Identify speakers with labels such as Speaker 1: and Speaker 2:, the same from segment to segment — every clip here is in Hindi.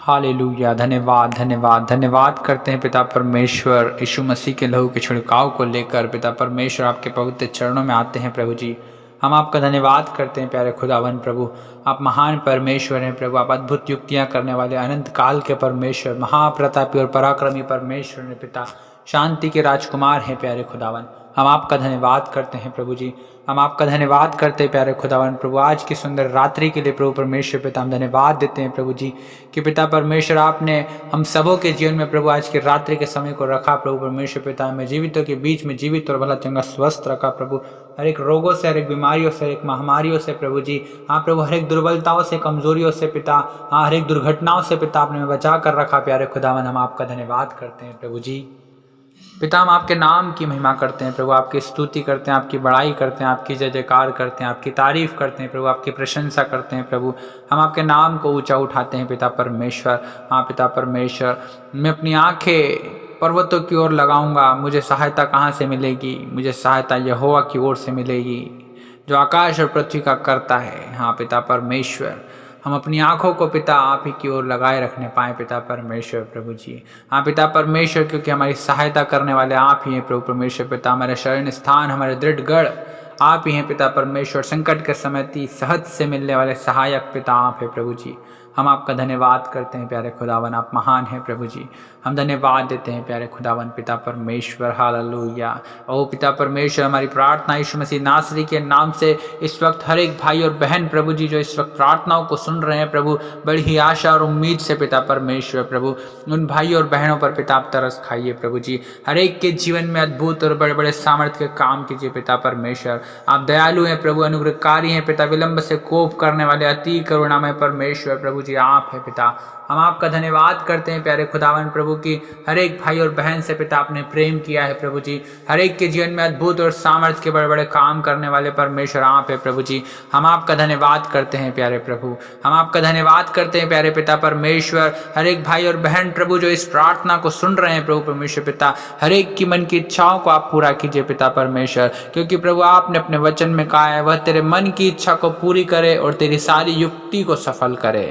Speaker 1: हालेलुया। धन्यवाद धन्यवाद धन्यवाद करते हैं पिता परमेश्वर यीशु मसीह के लहू के छिड़काव को लेकर। पिता परमेश्वर आपके पवित्र चरणों में आते हैं प्रभु जी। हम आपका धन्यवाद करते हैं प्यारे खुदावन प्रभु। आप महान परमेश्वर हैं प्रभु। आप अद्भुत युक्तियां करने वाले अनंत काल के परमेश्वर, महाप्रतापी और पराक्रमी परमेश्वर हैं पिता। शांति के राजकुमार हैं प्यारे खुदावन। हम आपका धन्यवाद करते हैं प्रभु जी। हम आपका धन्यवाद करते हैं प्यारे खुदावन प्रभु। आज की सुंदर रात्रि के लिए प्रभु परमेश्वर पिता हम धन्यवाद देते हैं प्रभु जी कि पिता परमेश्वर आपने हम सबों के जीवन में प्रभु आज की रात्रि के समय को रखा। प्रभु परमेश्वर पिता हमें जीवितों के बीच में जीवित और भला चंगा स्वस्थ रखा प्रभु। हर एक रोगों से, हर एक बीमारियों से, हर एक महामारियों से प्रभु जी। हाँ प्रभु, हर एक दुर्बलताओं से, कमजोरियों से पिता, हाँ हर एक दुर्घटनाओं से पिता आपने हमें बचा कर रखा प्यारे खुदावन। हम आपका धन्यवाद करते हैं प्रभु जी। पिता हम आपके नाम की महिमा करते हैं प्रभु, आपकी स्तुति करते हैं, आपकी बड़ाई करते हैं, आपकी जय जयकार करते हैं, आपकी तारीफ करते हैं प्रभु, आपकी प्रशंसा करते हैं प्रभु। हम आपके नाम को ऊंचा उठाते हैं पिता परमेश्वर। हाँ पिता परमेश्वर, मैं अपनी आंखें पर्वतों की ओर लगाऊंगा, मुझे सहायता कहाँ से मिलेगी? मुझे सहायता यहोवा की ओर से मिलेगी जो आकाश और पृथ्वी का करता है। हाँ पिता परमेश्वर, हम अपनी आंखों को पिता आप ही की ओर लगाए रखने पाए पिता परमेश्वर प्रभु जी। हाँ पिता परमेश्वर, क्योंकि हमारी सहायता करने वाले आप ही हैं प्रभु परमेश्वर पिता। हमारे शरण स्थान, हमारे दृढ़ गढ़ आप ही हैं पिता परमेश्वर। संकट के समय सहज से मिलने वाले सहायक पिता आप हैं प्रभु जी। हम आपका धन्यवाद करते हैं प्यारे खुदावन, आप महान हैं प्रभु जी। हम धन्यवाद देते हैं प्यारे खुदावन पिता परमेश्वर। हालेलुया। ओ पिता परमेश्वर, हमारी प्रार्थना यीशु मसीह नासरी के नाम से इस वक्त हर एक भाई और बहन प्रभु जी जो इस वक्त प्रार्थनाओं को सुन रहे हैं प्रभु, बड़ी ही आशा और उम्मीद से पिता परमेश्वर प्रभु, उन भाई और बहनों पर पिता आप तरस खाइए प्रभु जी। हर एक के जीवन में अद्भुत और बड़े बड़े सामर्थ्य के काम कीजिए पिता परमेश्वर। आप दयालु हैं प्रभु, अनुग्रहकारी हैं पिता, विलंब से कोप करने वाले अति करुणामय परमेश्वर प्रभु जी आप है पिता। हम आपका धन्यवाद करते हैं प्यारे खुदावन प्रभु की हर एक भाई और बहन से पिता आपने प्रेम किया है प्रभु जी। हर एक के जीवन में अद्भुत और सामर्थ्य के बड़े बड़े काम करने वाले परमेश्वर आप है प्रभु जी। हम आपका धन्यवाद करते हैं प्यारे प्रभु। हम आपका धन्यवाद करते हैं प्यारे पिता परमेश्वर। हर एक भाई और बहन प्रभु जो इस प्रार्थना को सुन रहे हैं प्रभु परमेश्वर पिता, हर एक की मन की इच्छाओं को आप पूरा कीजिए पिता परमेश्वर, क्योंकि प्रभु आपने अपने वचन में कहा है वह तेरे मन की इच्छा को पूरी करे और तेरी सारी युक्ति को सफल करे।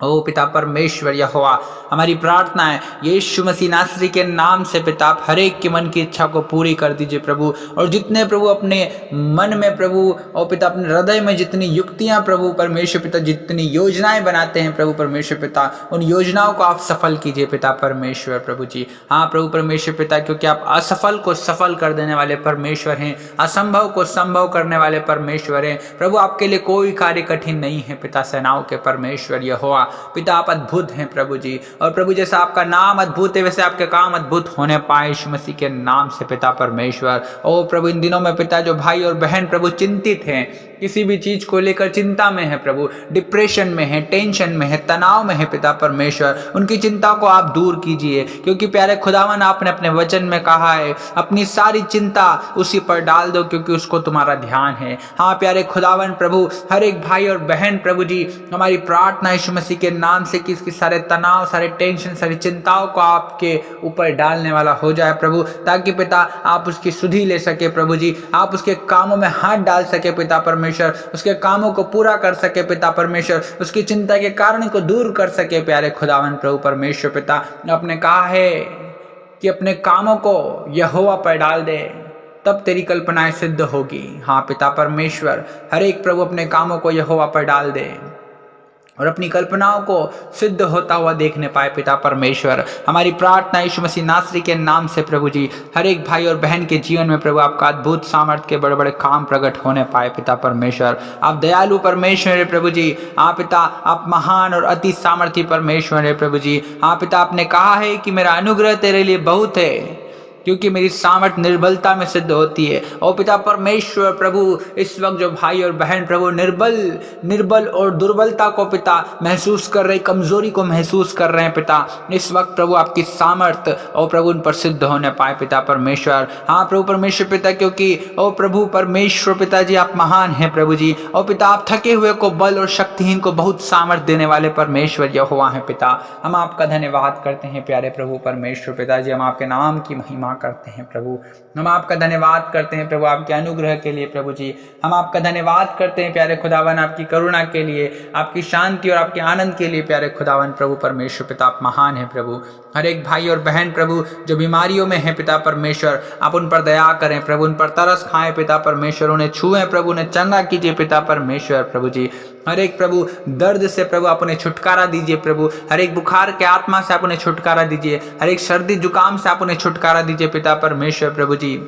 Speaker 1: ओ पिता परमेश्वर यहोवा, हमारी प्रार्थना है यीशु मसीह नासरी के नाम से पिता आप हर एक के मन की इच्छा को पूरी कर दीजिए प्रभु। और जितने प्रभु अपने मन में प्रभु और पिता अपने हृदय में जितनी युक्तियां प्रभु परमेश्वर पिता, जितनी योजनाएं बनाते हैं प्रभु परमेश्वर पिता, उन योजनाओं को आप सफल कीजिए पिता परमेश्वर प्रभु जी। हाँ प्रभु परमेश्वर पिता, क्योंकि आप असफल को सफल कर देने वाले परमेश्वर हैं, असंभव को संभव करने वाले परमेश्वर हैं प्रभु। आपके लिए कोई कार्य कठिन नहीं है पिता सेनाओं के परमेश्वर यहोवा पिता। आप अद्भुत हैं प्रभु जी, और प्रभु जैसा आपका नाम अद्भुत है वैसे आपके काम अद्भुत होने पाए यीशु मसीह के नाम से पिता परमेश्वर। ओ प्रभु, इन दिनों में पिता जो भाई और बहन प्रभु चिंतित हैं, किसी भी चीज को लेकर चिंता में है प्रभु, डिप्रेशन में है, टेंशन में है, तनाव में है पिता परमेश्वर, उनकी चिंता को आप दूर कीजिए, क्योंकि प्यारे खुदावन आपने अपने वचन में कहा है अपनी सारी चिंता उसी पर डाल दो क्योंकि उसको तुम्हारा ध्यान है। हाँ प्यारे खुदावन प्रभु, हर एक भाई और बहन प्रभु जी, हमारी प्रार्थना यीशु मसीह के नाम से कि इसकी सारे तनाव, सारे टेंशन, सारी चिंताओं को आपके ऊपर डालने वाला हो जाए प्रभु, ताकि पिता आप उसकी सुधि ले सके प्रभु जी, आप उसके कामों में हाथ डाल सके पिता परमेश्वर, उसके कामों को पूरा कर सके पिता परमेश्वर, उसकी चिंता के कारण को दूर कर सके प्यारे खुदावन प्रभु परमेश्वर पिता। आपने कहा है कि अपने कामों को यहोवा पर डाल दे तब तेरी कल्पनाएं सिद्ध होगी। हाँ पिता परमेश्वर, हर एक प्रभु अपने कामों को यहोवा पर डाल दे और अपनी कल्पनाओं को सिद्ध होता हुआ देखने पाए पिता परमेश्वर। हमारी प्रार्थना यीशु मसीह नासरी के नाम से प्रभु जी, हर एक भाई और बहन के जीवन में प्रभु आपका अद्भुत सामर्थ्य के बड़े बड़े काम प्रकट होने पाए पिता परमेश्वर। आप दयालु परमेश्वर है प्रभु जी। हाँ पिता, आप महान और अति सामर्थ्य परमेश्वर है प्रभु जी। हाँ पिता, आपने कहा है कि मेरा अनुग्रह तेरे लिए बहुत है क्योंकि मेरी सामर्थ निर्बलता में सिद्ध होती है। और पिता परमेश्वर प्रभु, इस वक्त जो भाई और बहन प्रभु निर्बल और दुर्बलता को पिता महसूस कर रहे, कमजोरी को महसूस कर रहे हैं पिता, इस वक्त प्रभु आपकी सामर्थ और प्रभु उन पर सिद्ध होने पाए पिता परमेश्वर। हाँ प्रभु परमेश्वर पिता, क्योंकि ओ प्रभु परमेश्वर पिताजी आप महान हैं प्रभु जी। और पिता आप थके हुए को बल और शक्तिहीन को बहुत सामर्थ देने वाले परमेश्वर यहोवा हैं पिता। हम आपका धन्यवाद करते हैं प्यारे प्रभु परमेश्वर पिताजी। हम आपके नाम की महिमा करते हैं प्रभु। हम आपका धन्यवाद करते हैं प्रभु आपके अनुग्रह के लिए प्रभु जी। हम आपका धन्यवाद करते हैं प्यारे खुदावन आपकी करुणा के लिए, आपकी शांति और आपके आनंद के लिए प्यारे खुदावन प्रभु परमेश्वर पिता आप महान हैं प्रभु। हर एक भाई और बहन प्रभु जो बीमारियों में है पिता परमेश्वर, आप उन पर दया करें प्रभु, उन पर तरस खाएं पिता परमेश्वर, उन्हें छुएं प्रभु, उन्हें चंगा कीजिए पिता परमेश्वर प्रभु जी। हर एक प्रभु दर्द से प्रभु आप उन्हें छुटकारा दीजिए प्रभु, हर एक बुखार के आत्मा से आप उन्हें छुटकारा दीजिए, हर एक सर्दी जुकाम से आप उन्हें छुटकारा दीजिए पिता परमेश्वर प्रभु जी।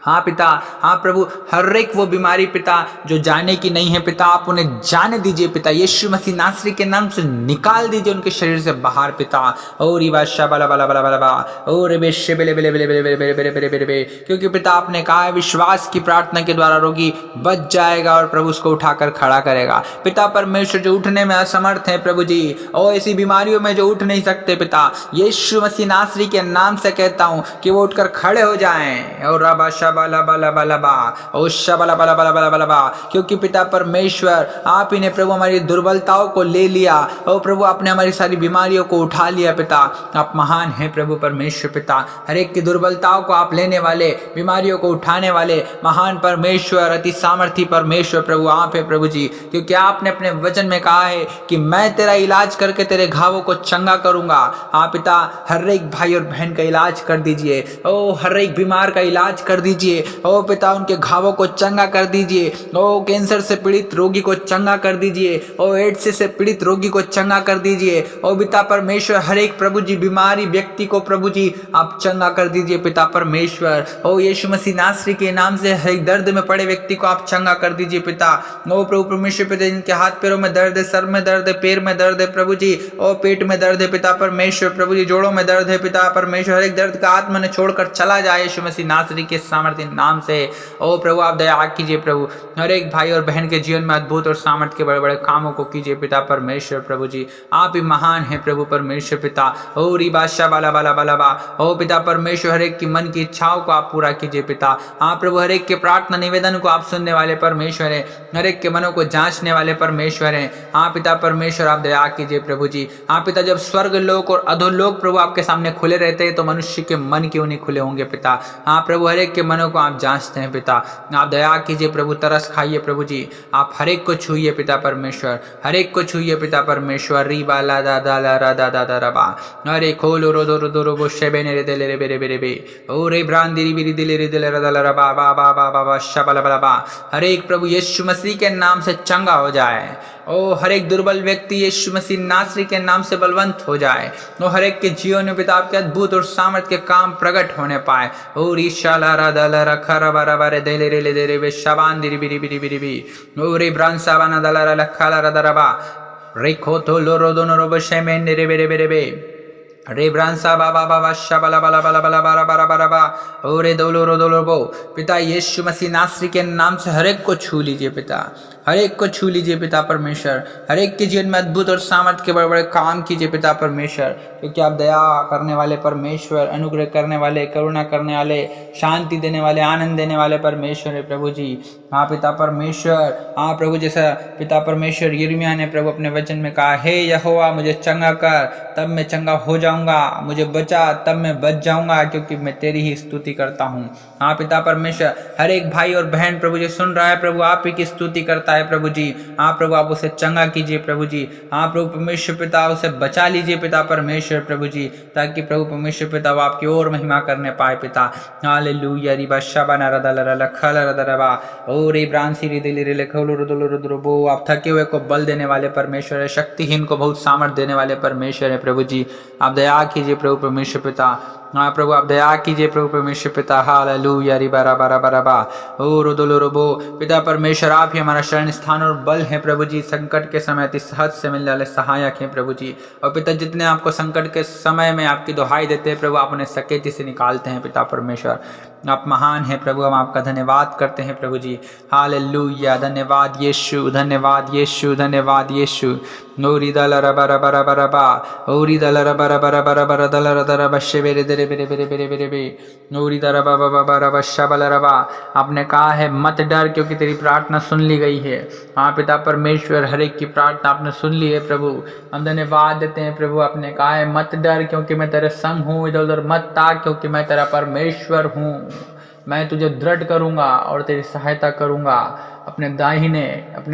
Speaker 1: हाँ पिता, हाँ प्रभु, हर एक वो बीमारी पिता जो जाने की नहीं है पिता आप उन्हें जाने दीजिए पिता, यीशु मसीह नासरी के नाम से निकाल दीजिए उनके शरीर से बाहर पिता। और बादशाह बला बला बला बला बा और बेशे बेले बेले बेले बेले बेले बेले बेले बेले बेले बेले, क्योंकि पिता आपने कहा है विश्वास की प्रार्थना के द्वारा रोगी बच जाएगा और प्रभु उसको उठाकर खड़ा करेगा। पिता परमेश्वर जो उठने में असमर्थ है प्रभु जी, और ऐसी बीमारियों में जो उठ नहीं सकते पिता, यीशु मसीह नासरी के नाम से कहता हूँ कि वो उठकर खड़े हो जाएं। और बला बला बला बा ओशा बला बला बला बला बला बा, क्योंकि पिता परमेश्वर आप ही ने प्रभु हमारी दुर्बलताओं को ले लिया और प्रभु आपने हमारी सारी बीमारियों को उठा लिया पिता। आप महान हैं प्रभु परमेश्वर पिता, हर एक की दुर्बलताओं को आप लेने वाले, बीमारियों को उठाने वाले महान परमेश्वर, अति सामर्थी परमेश्वर प्रभु आप है प्रभु जी। क्योंकि आपने अपने वचन में कहा है कि मैं तेरा इलाज करके तेरे घावों को चंगा करूंगा। हाँ पिता, हर एक भाई और बहन का इलाज कर दीजिए, ओ हर एक बीमार का इलाज कर दीजिए, ओ पिता उनके घावों को चंगा कर दीजिए, ओ कैंसर से पीड़ित रोगी को चंगा कर दीजिए, ओ एड्स से पीड़ित रोगी को चंगा कर दीजिए, ओ पिता परमेश्वर हर एक प्रभु जी बीमारी व्यक्ति को प्रभु जी आप चंगा कर दीजिए पिता परमेश्वर। ओ यीशु मसीह नासरी के नाम से हर एक दर्द में पड़े व्यक्ति को आप चंगा कर दीजिए पिता। ओ प्रभु परमेश्वर पिता जिनके हाथ पैरों में दर्द है, सर में दर्द है, पैर में दर्द है प्रभु जी, ओ पेट में दर्द है पिता परमेश्वर प्रभु जी, जोड़ों में दर्द है पिता परमेश्वर, हर एक दर्द का आत्मा ने छोड़कर चला जाए यीशु मसीह नासरी के सामर्थ्य नाम से। ओ प्रभु आप दया कीजिए प्रभु, हर एक भाई और बहन के जीवन में अद्भुत और सामर्थ्य के बड़े बड़े कामों को कीजिए पिता परमेश्वर प्रभु जी। आप ही महान हैं प्रभु परमेश्वर पिता। ओ री बादशाह बाला बाला बाला बा, ओ पिता परमेश्वर हर एक की मन की इच्छाओं को आप पूरा कीजिए पिता। हाँ प्रभु हर एक के प्रार्थना निवेदन को आप सुनने वाले परमेश्वर हैं, हर एक के मनों को जांचने वाले परमेश्वर हैं। हाँ पिता परमेश्वर आप दया कीजिए प्रभु जी। हाँ पिता जब स्वर्ग लोक और अधोलोक प्रभु आपके सामने खुले रहते हैं तो मनुष्य के मन क्यों नहीं खुले होंगे पिता। हाँ प्रभु हर एक के मनों को आप जांचते हैं पिता, आप दया कीजिए प्रभु, तरस खाइए प्रभु जी, आप हर एक को छूइए पिता परमेश्वर, हर एक को छूइए पिता परमेश्वर। री बाला दा दा ला रा दा दा दा रबा अरे खोलो रो दो रो दो रो बोशे बेने रे दे रे बेरे बेरे बे ओ रे ब्रांदी री बिरी दिले रे दिले रा दा ला रबा बा बा बा बा बा शबला बला बा। हर एक प्रभु यीशु मसीह के नाम से चंगा हो जाए, ओ हर एक दुर्बल व्यक्ति यीशु मसीह नासरी के नाम से बलवंत हो जाए, ओ हर एक के जीवन में पिता आपके अद्भुत और सामर्थ्य के काम प्रकट होने पाए। ओ रीशा ला रा दा ला रा खरा बारा बारे दे ले रे दे रे बे शबान दिरी बिरी बिरी बिरी बी ओ रे ब्रांड साबाना दा ला रा लखा ला रा दा रबा रे खो तो लो रो दोनो रो बशे में रे बेरे बेरे बे रे ब्रांसा बाबा बाबा शबला बला बला बला बारा बारा बारा बा ओ रे दोलो रो दोलो बो। पिता यीशु मसीह नासरी के नाम से हर एक को छू लीजिए पिता, हर एक को छू लीजिए पिता परमेश्वर, हर एक के जीवन में अद्भुत और सामर्थ्य के बड़े बड़े काम कीजिए पिता परमेश्वर। क्योंकि आप दया करने वाले परमेश्वर, अनुग्रह करने वाले, करुणा करने वाले, शांति देने वाले, आनंद देने वाले परमेश्वर है प्रभु जी। हाँ पिता परमेश्वर, हाँ प्रभु जैसा पिता परमेश्वर यिर्मयाह ने प्रभु अपने वचन में कहा, हे यहोवा मुझे चंगा कर तब मैं चंगा हो जाऊंगा, मुझे बचा तब मैं बच जाऊंगा, क्योंकि मैं तेरी ही स्तुति करता हूँ। हाँ पिता परमेश्वर हर एक भाई और बहन प्रभु जी सुन रहा है प्रभु आप ही की स्तुति करता है प्रभु जी। हाँ प्रभु आप उसे चंगा कीजिए प्रभु जी। हाँ प्रभु परमेश्वर पिता उसे बचा लीजिए पिता परमेश्वर प्रभु जी, ताकि प्रभु परमेश्वर पिता वो आपकी और महिमा करने पाए पिता। हालेलुया री बादशाह बना रदा लरा खल रदा रबा ओ रे ब्रांसी रे दिल रे खलो रुदलो रुद्रबो। आप थके हुए को बल देने वाले परमेश्वर है, शक्तिहीन को बहुत सामर्थ्य देने वाले परमेश्वर है प्रभु जी। आप दया कीजिए प्रभु परमेश्वर पिता। हाँ प्रभु आप दया कीजिए प्रभु परमेश्वर पिता। हालेलुया री बारा बारा बारा बा ओ रुदलो रुबो। पिता परमेश्वर आप ही हमारा शरण स्थान और बल है प्रभु जी, संकट के समय अति सहज से मिलने वाले सहायक हैं प्रभु जी। और पिता जितने आपको संकट के समय में आपकी दुहाई देते हैं प्रभु, आप उन्हें सकेती से निकालते हैं पिता परमेश्वर। आप महान हैं प्रभु, हम आपका धन्यवाद करते हैं प्रभु जी। हालेलुया, धन्यवाद यीशु, धन्यवाद यीशु, धन्यवाद यीशु। ओरी दल रबा रबा रबा रबा ओरी दल रबा रबा रबा रबा दल रबा रबा शेबेरे दे बेरे बेरे बेरे बेरे बेरे बे नूरी तरबा बाबा बाबा शबल रबा। आपने कहा है मत डर क्योंकि तेरी प्रार्थना सुन ली गई है। हाँ पिता परमेश्वर, हर एक की प्रार्थना आपने सुन ली है प्रभु। हम धन्यवाद देते हैं प्रभु। आपने कहा है मत डर क्योंकि मैं तेरे संग हूँ, इधर उधर मत ताक क्योंकि मैं तेरा परमेश्वर हूँ। मैं तुझे दृढ़ करूँगा और तेरी सहायता करूँगा। अपने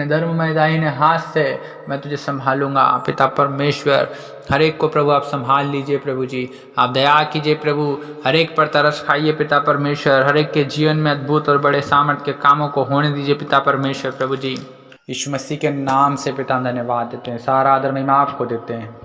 Speaker 1: धर्म में दाहिने हाथ से मैं तुझे संभालूंगा। पिता परमेश्वर, हर एक को प्रभु आप संभाल लीजिए प्रभु जी। आप दया कीजिए प्रभु, हर एक पर तरस खाइए पिता परमेश्वर। हर एक के जीवन में अद्भुत और बड़े सामर्थ्य के कामों को होने दीजिए पिता परमेश्वर प्रभु जी। यीशु मसीह के नाम से पिता धन्यवाद देते हैं, सारा आदर महिमा आपको देते हैं।